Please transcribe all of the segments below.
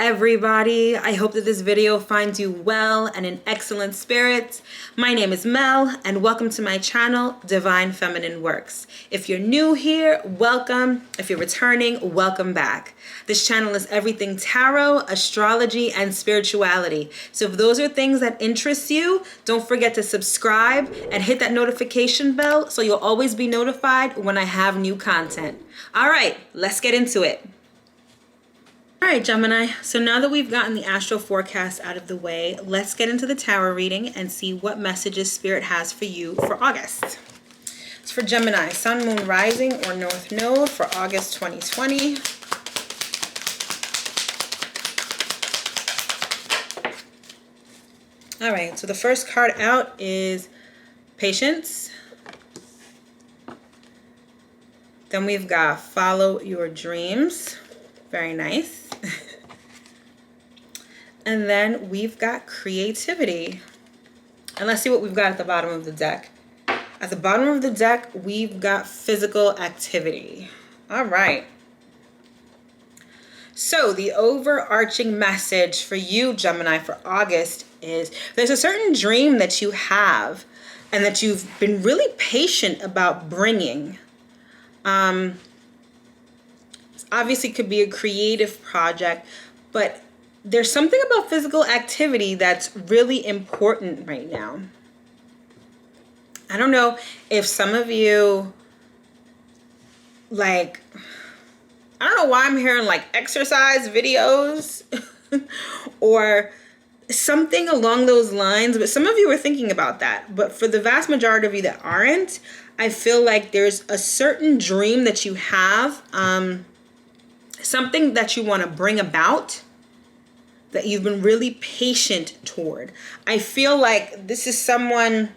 everybody. I hope that this video finds you well and in excellent spirits. My name is Mel and welcome to my channel, Divine Feminine Works. If you're new here, welcome. If you're returning, welcome back. This channel is everything tarot, astrology, and spirituality. So if those are things that interest you, don't forget to subscribe and hit that notification bell so you'll always be notified when I have new content. All right, let's get into it. All right, Gemini, so now that we've gotten the astro forecast out of the way, let's get into the tarot reading and see what messages Spirit has for you for August. It's for Gemini, Sun, Moon, Rising, or North Node for August 2020. All right, so the first card out is Patience. Then we've got Follow Your Dreams. Very nice. And then we've got Creativity. And let's see what we've got at the bottom of the deck. At the bottom of the deck, we've got Physical Activity. All right. So the overarching message for you, Gemini, for August is there's a certain dream that you have and that you've been really patient about bringing. Obviously could be a creative project, but there's something about physical activity that's really important right now. I don't know if some of you, I don't know why I'm hearing exercise videos or something along those lines, but some of you are thinking about that. But for the vast majority of you that aren't, I feel like there's a certain dream that you have, something that you want to bring about that you've been really patient toward. I feel like this is someone,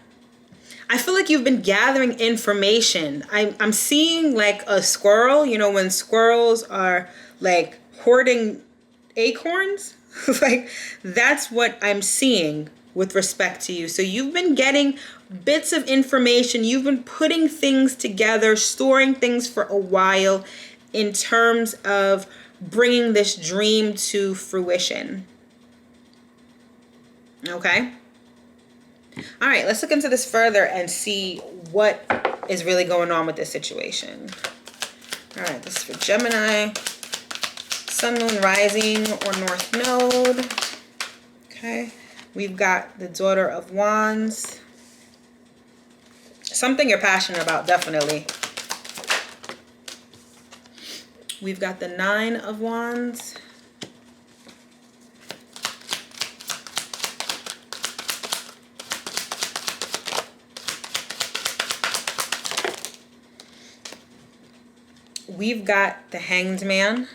I feel like you've been gathering information. I'm seeing like a squirrel, you know, when squirrels are like hoarding acorns, that's what I'm seeing with respect to you. So you've been getting bits of information. You've been putting things together, storing things for a while in terms of bringing this dream to fruition. Okay? All right, let's look into this further and see what is really going on with this situation. All right, this is for Gemini, Sun, Moon, Rising, or North Node. Okay, we've got the Daughter of Wands. Something you're passionate about, definitely. We've got the Nine of Wands. We've got the Hanged Man.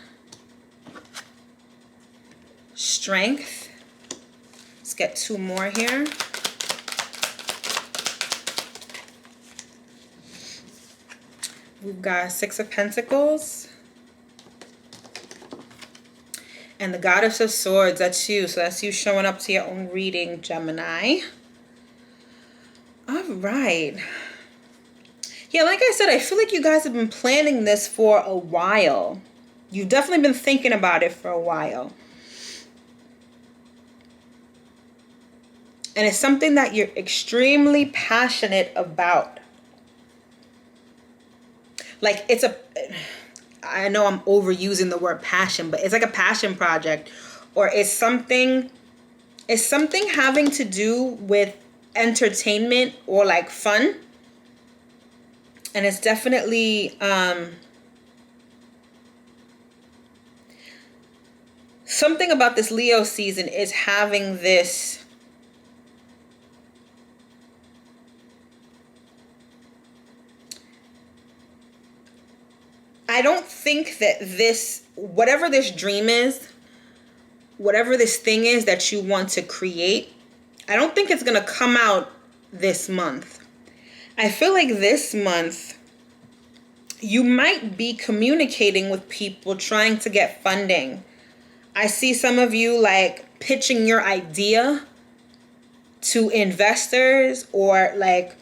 Strength. Let's get two more here. We've got Six of Pentacles. And the Goddess of Swords, that's you. So that's you showing up to your own reading, Gemini. All right. Yeah, like I said, I feel like you guys have been planning this for a while. You've definitely been thinking about it for a while. And it's something that you're extremely passionate about. Like it's a... I know I'm overusing the word passion, but it's like a passion project, or it's something having to do with entertainment or like fun. And it's definitely something about this Leo season is having this I don't think that this, whatever this dream is, whatever this thing is that you want to create, I don't think it's going to come out this month. I feel like this month, you might be communicating with people trying to get funding. I see some of you like pitching your idea to investors, or like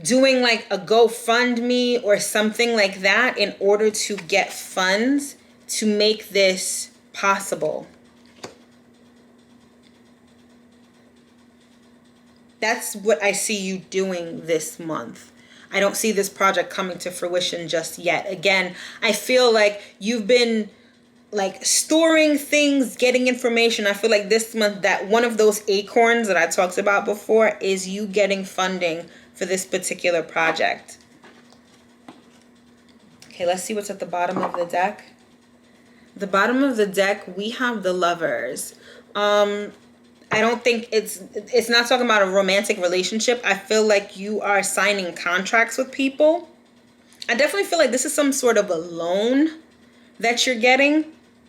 doing like a GoFundMe or something like that in order to get funds to make this possible. That's what I see you doing this month. I don't see this project coming to fruition just yet. Again, I feel like you've been like storing things, getting information. I feel like this month that one of those acorns that I talked about before is you getting funding for this particular project. Okay, let's see what's at the bottom of the deck. The bottom of the deck, we have the Lovers. I don't think it's not talking about a romantic relationship. I feel like you are signing contracts with people. I definitely feel like this is some sort of a loan that you're getting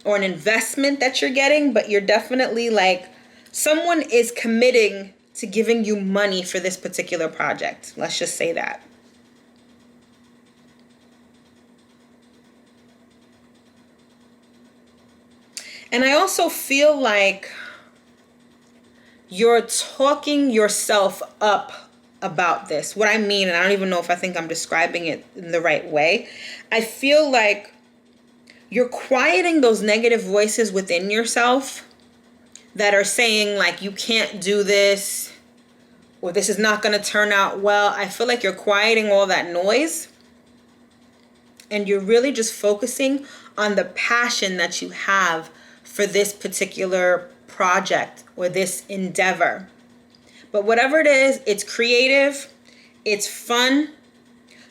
or an investment that you're getting, but you're definitely like someone is committing to giving you money for this particular project. Let's just say that. And I also feel like you're talking yourself up about this. What I mean, and I don't even know if I think I'm describing it in the right way. I feel like you're quieting those negative voices within yourself that are saying like, you can't do this, or this is not going to turn out well. I feel like you're quieting all that noise. And you're really just focusing on the passion that you have for this particular project or this endeavor. But whatever it is, it's creative, it's fun.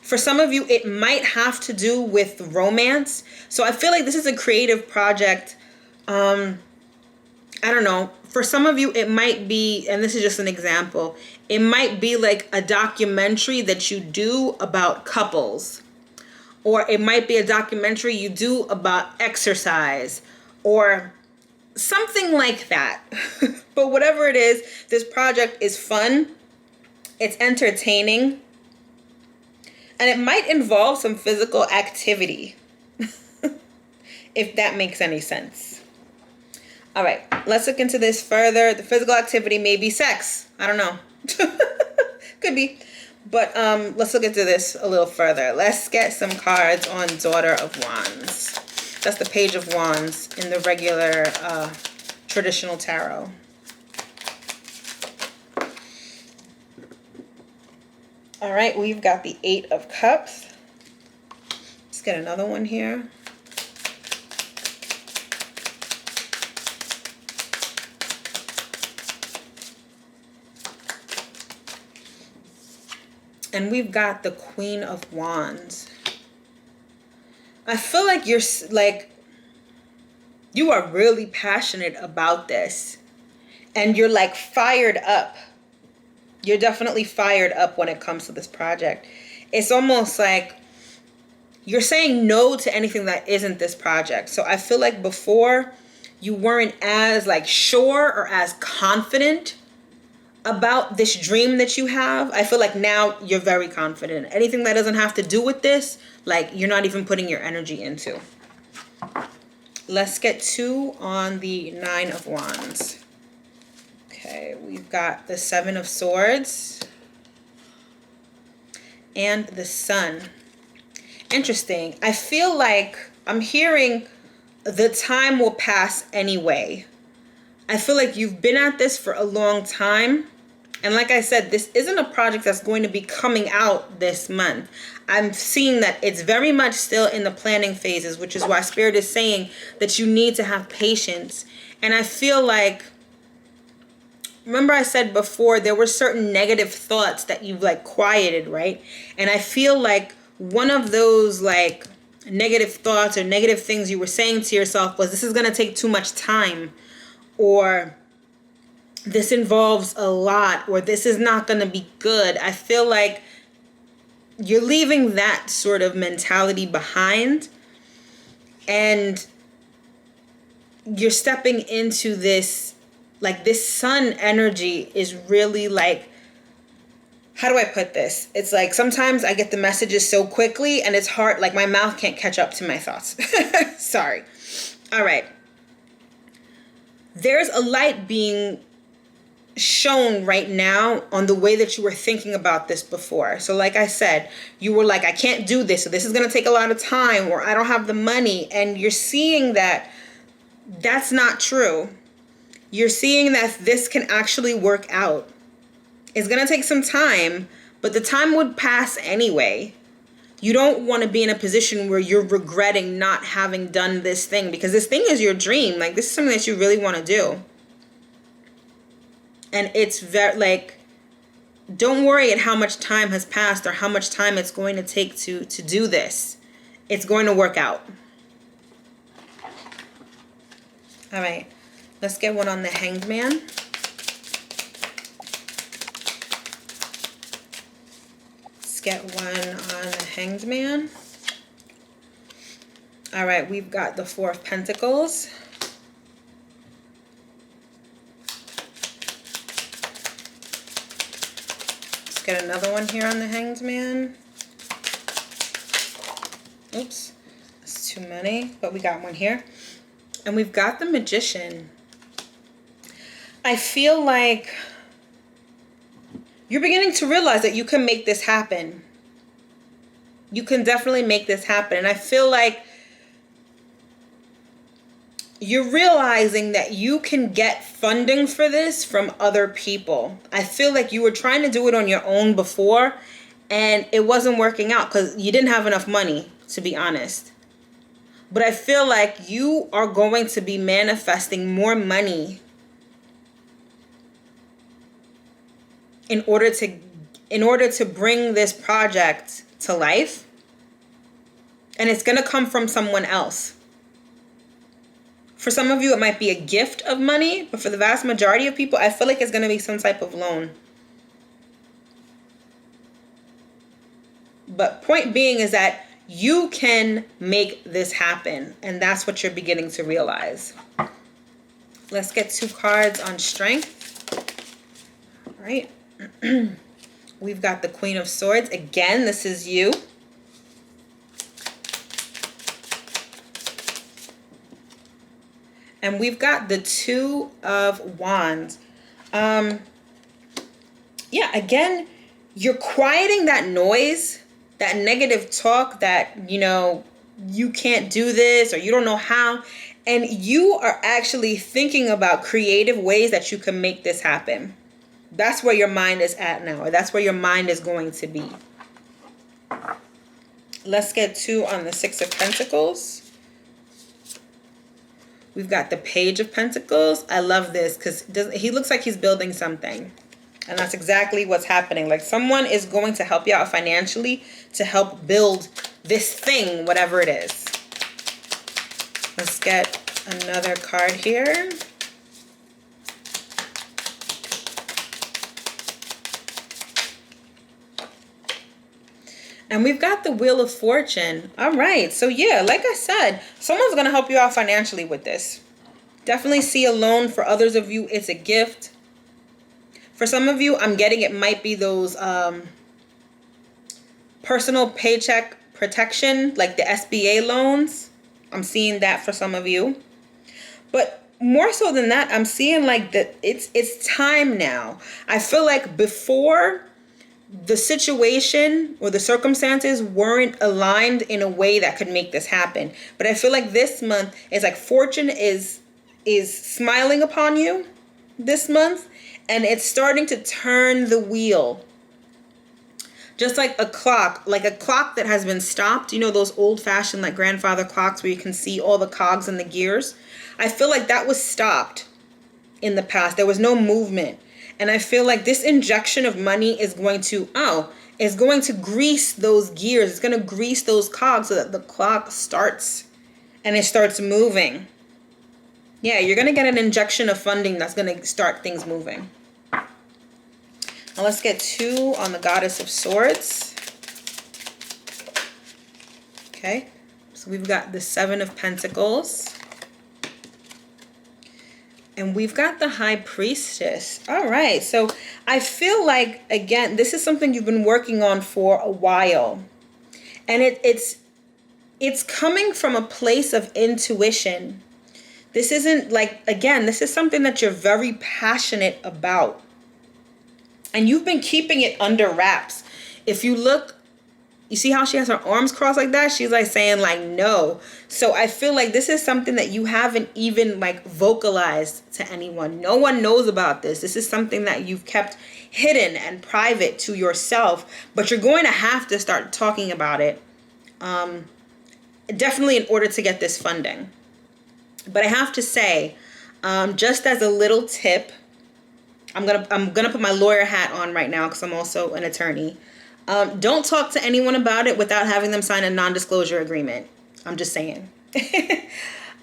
For some of you, it might have to do with romance. So I feel like this is a creative project. I don't know. For some of you, it might be, and this is just an example, it might be like a documentary that you do about couples. Or it might be a documentary you do about exercise or something like that. But whatever it is, this project is fun. It's entertaining. And it might involve some physical activity. If that makes any sense. All right, let's look into this further. The physical activity may be sex. I don't know. Could be. But let's look into this a little further. Let's get some cards on Daughter of Wands. That's the Page of Wands in the regular traditional tarot. All right, we've got the Eight of Cups. Let's get another one here. And we've got the Queen of Wands. I feel like you are really passionate about this. And you're like fired up. You're definitely fired up when it comes to this project. It's almost like you're saying no to anything that isn't this project. So I feel like before you weren't as like sure or as confident about this dream that you have. I feel like now you're very confident. Anything that doesn't have to do with this, like you're not even putting your energy into. Let's get two on the Nine of Wands. Okay, we've got the Seven of Swords and the Sun. Interesting. I feel like I'm hearing the time will pass anyway. I feel like you've been at this for a long time. And like I said, this isn't a project that's going to be coming out this month. I'm seeing that it's very much still in the planning phases, which is why Spirit is saying that you need to have patience. And I feel like, remember I said before, there were certain negative thoughts that you've like quieted, right? And I feel like one of those like negative thoughts or negative things you were saying to yourself was, this is going to take too much time, or this involves a lot, or this is not going to be good. I feel like you're leaving that sort of mentality behind, and you're stepping into this, like this sun energy is really like, how do I put this? It's like sometimes I get the messages so quickly and it's hard, like my mouth can't catch up to my thoughts. Sorry. All right. There's a light being shown right now on the way that you were thinking about this before. So like I said, you were like, I can't do this, so this is going to take a lot of time, or I don't have the money. And you're seeing that that's not true. You're seeing that this can actually work out. It's going to take some time, but the time would pass anyway. You don't want to be in a position where you're regretting not having done this thing, because this thing is your dream. Like, this is something that you really want to do. And it's very, like, don't worry at how much time has passed or how much time it's going to take to do this. It's going to work out. All right. Let's get one on the Hanged Man. Let's get one on the Hanged Man. All right. We've got the Four of Pentacles. Get another one here on the Hanged Man. Oops, that's too many, but we got one here. And we've got the Magician. I feel like you're beginning to realize that you can make this happen. You can definitely make this happen. And I feel like you're realizing that you can get funding for this from other people. I feel like you were trying to do it on your own before, and it wasn't working out because you didn't have enough money, to be honest. But I feel like you are going to be manifesting more money in order to bring this project to life. And it's going to come from someone else. For some of you, it might be a gift of money, but for the vast majority of people, I feel like it's going to be some type of loan. But point being is that you can make this happen, and that's what you're beginning to realize. Let's get 2 cards on strength. All right. We've got the Queen of Swords. Again, this is you. And we've got the Two of Wands. Yeah, again, you're quieting that noise, that negative talk that, you know, you can't do this or you don't know how. And you are actually thinking about creative ways that you can make this happen. That's where your mind is at now, or that's where your mind is going to be. Let's get 2 on the Six of Pentacles. We've got the Page of Pentacles. I love this because he looks like he's building something. And that's exactly what's happening. Like, someone is going to help you out financially to help build this thing, whatever it is. Let's get another card here. And we've got the Wheel of Fortune. All right. So yeah, like I said, someone's going to help you out financially with this. Definitely see a loan. For others of you, it's a gift. For some of you, I'm getting it might be those personal paycheck protection, like the SBA loans. I'm seeing that for some of you. But more so than that, I'm seeing like that it's time now. I feel like before, the situation or the circumstances weren't aligned in a way that could make this happen. But I feel like this month is like fortune is smiling upon you this month, and it's starting to turn the wheel. Just like a clock that has been stopped. You know, those old-fashioned like grandfather clocks where you can see all the cogs and the gears. I feel like that was stopped in the past. There was no movement. And I feel like this injection of money is going to, grease those gears. It's going to grease those cogs so that the clock starts and it starts moving. Yeah, you're going to get an injection of funding that's going to start things moving. Now let's get 2 on the Goddess of Swords. Okay, so we've got the Seven of Pentacles. And we've got the High Priestess. All right. So I feel like, again, this is something you've been working on for a while. And it's coming from a place of intuition. This isn't like, again, this is something that you're very passionate about. And you've been keeping it under wraps. If you look You see how she has her arms crossed like that? She's like saying like no. So I feel like this is something that you haven't even like vocalized to anyone. No one knows about this. This is something that you've kept hidden and private to yourself, but you're going to have to start talking about it. Definitely in order to get this funding. But I have to say, just as a little tip, I'm gonna put my lawyer hat on right now because I'm also an attorney. Don't talk to anyone about it without having them sign a non-disclosure agreement. I'm just saying.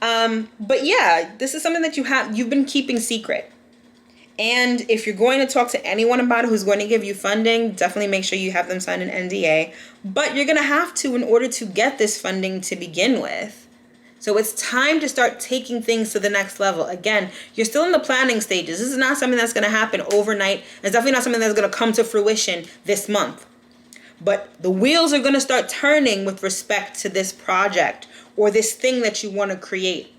But yeah, this is something that you've been keeping secret. And if you're going to talk to anyone about it who's going to give you funding, definitely make sure you have them sign an NDA. But you're going to have to in order to get this funding to begin with. So it's time to start taking things to the next level. Again, you're still in the planning stages. This is not something that's going to happen overnight. It's definitely not something that's going to come to fruition this month. But the wheels are going to start turning with respect to this project or this thing that you want to create.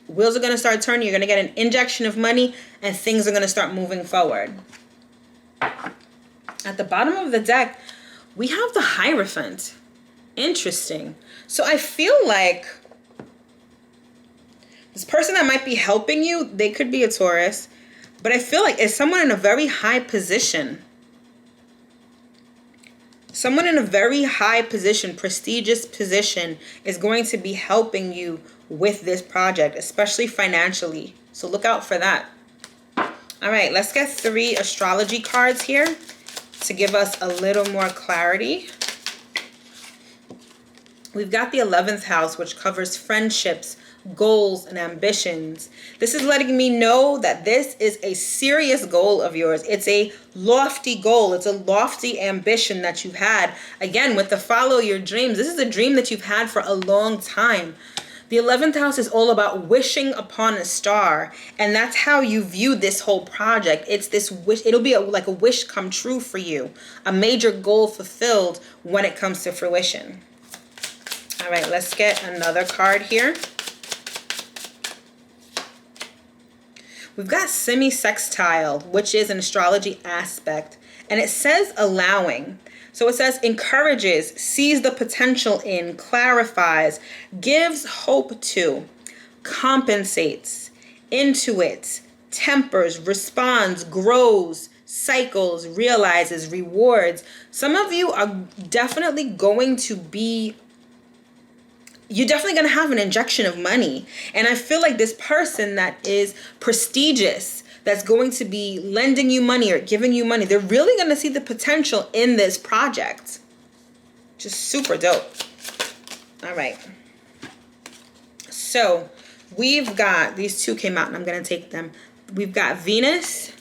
Wheels are going to start turning. You're going to get an injection of money and things are going to start moving forward. At the bottom of the deck, we have the Hierophant. Interesting. So I feel like this person that might be helping you, they could be a Taurus, but I feel like it's someone in a very high position. Someone in a very high position, prestigious position, is going to be helping you with this project, especially financially. So look out for that. All right, let's get 3 astrology cards here to give us a little more clarity. We've got the 11th house, which covers friendships, goals, and ambitions. This is letting me know that this is a serious goal of yours. It's a lofty goal. It's a lofty ambition that you've had. Again, with the follow your dreams, this is a dream that you've had for a long time. The 11th house is all about wishing upon a star, and that's how you view this whole project. It's this wish. It'll be like a wish come true for you, a major goal fulfilled when it comes to fruition. All right, let's get another card here. We've got semi-sextile, which is an astrology aspect, and it says allowing. So it says encourages, sees the potential in, clarifies, gives hope to, compensates, intuits, tempers, responds, grows, cycles, realizes, rewards. Some of you are definitely going to be you're definitely going to have an injection of money. And I feel like this person that is prestigious, that's going to be lending you money or giving you money, they're really going to see the potential in this project. Just super dope. All right. So we've got, these 2 came out and I'm going to take them. We've got Venus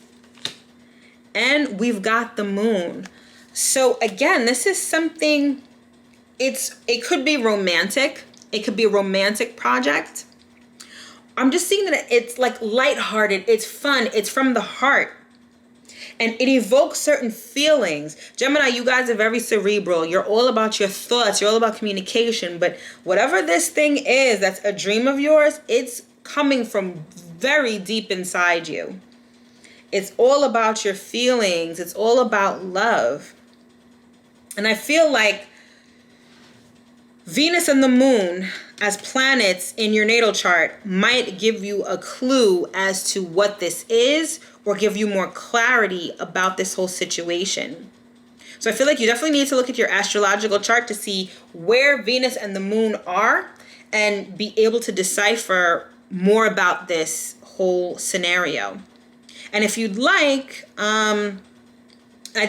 and we've got the moon. So again, this is something, it could be romantic. It could be a romantic project. I'm just seeing that it's like lighthearted. It's fun. It's from the heart. And it evokes certain feelings. Gemini, you guys are very cerebral. You're all about your thoughts. You're all about communication. But whatever this thing is that's a dream of yours, it's coming from very deep inside you. It's all about your feelings. It's all about love. And I feel like Venus and the moon as planets in your natal chart might give you a clue as to what this is or give you more clarity about this whole situation. So I feel like you definitely need to look at your astrological chart to see where Venus and the moon are and be able to decipher more about this whole scenario. And if you'd like, I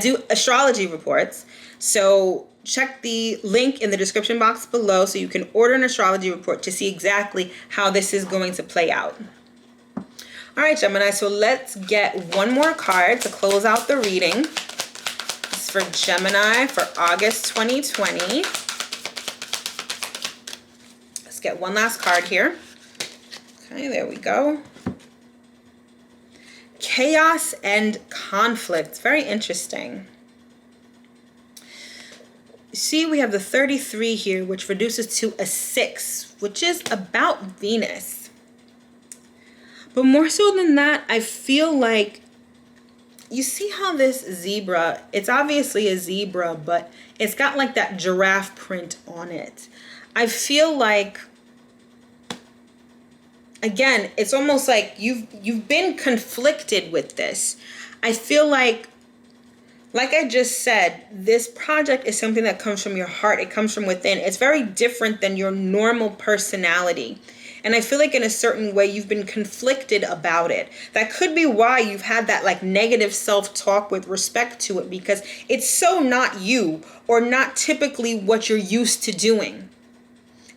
do astrology reports. So check the link in the description box below so you can order an astrology report to see exactly how this is going to play out. All right, Gemini, so let's get one more card to close out the reading. This is for Gemini for August 2020. Let's get one last card here. Okay, there we go. Chaos and conflict. Very interesting. See, we have the 33 here, which reduces to a 6, which is about Venus. But more so than that, I feel like you see how this zebra, it's obviously a zebra, but it's got like that giraffe print on it. I feel like, again, it's almost like you've been conflicted with this. I feel like I just said, this project is something that comes from your heart. It comes from within. It's very different than your normal personality. And I feel like in a certain way, you've been conflicted about it. That could be why you've had that like negative self-talk with respect to it, because it's so not you, or not typically what you're used to doing.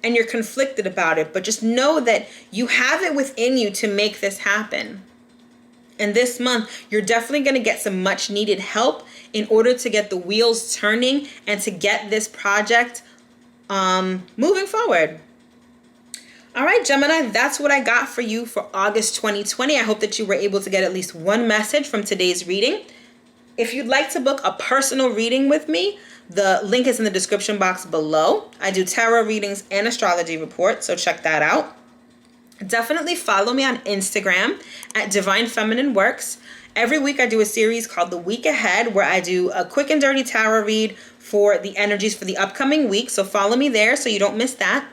And you're conflicted about it. But just know that you have it within you to make this happen. And this month, you're definitely going to get some much needed help in order to get the wheels turning and to get this project moving forward. All right, Gemini, that's what I got for you for August 2020. I hope that you were able to get at least one message from today's reading. If you'd like to book a personal reading with me, the link is in the description box below. I do tarot readings and astrology reports, so check that out. Definitely follow me on Instagram at Divine Feminine Works. Every week I do a series called The Week Ahead, where I do a quick and dirty tarot read for the energies for the upcoming week. So follow me there so you don't miss that.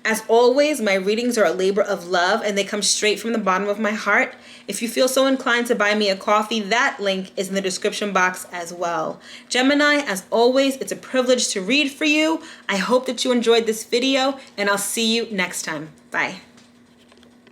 As always, my readings are a labor of love and they come straight from the bottom of my heart. If you feel so inclined to buy me a coffee, that link is in the description box as well. Gemini, as always, it's a privilege to read for you. I hope that you enjoyed this video and I'll see you next time. Bye.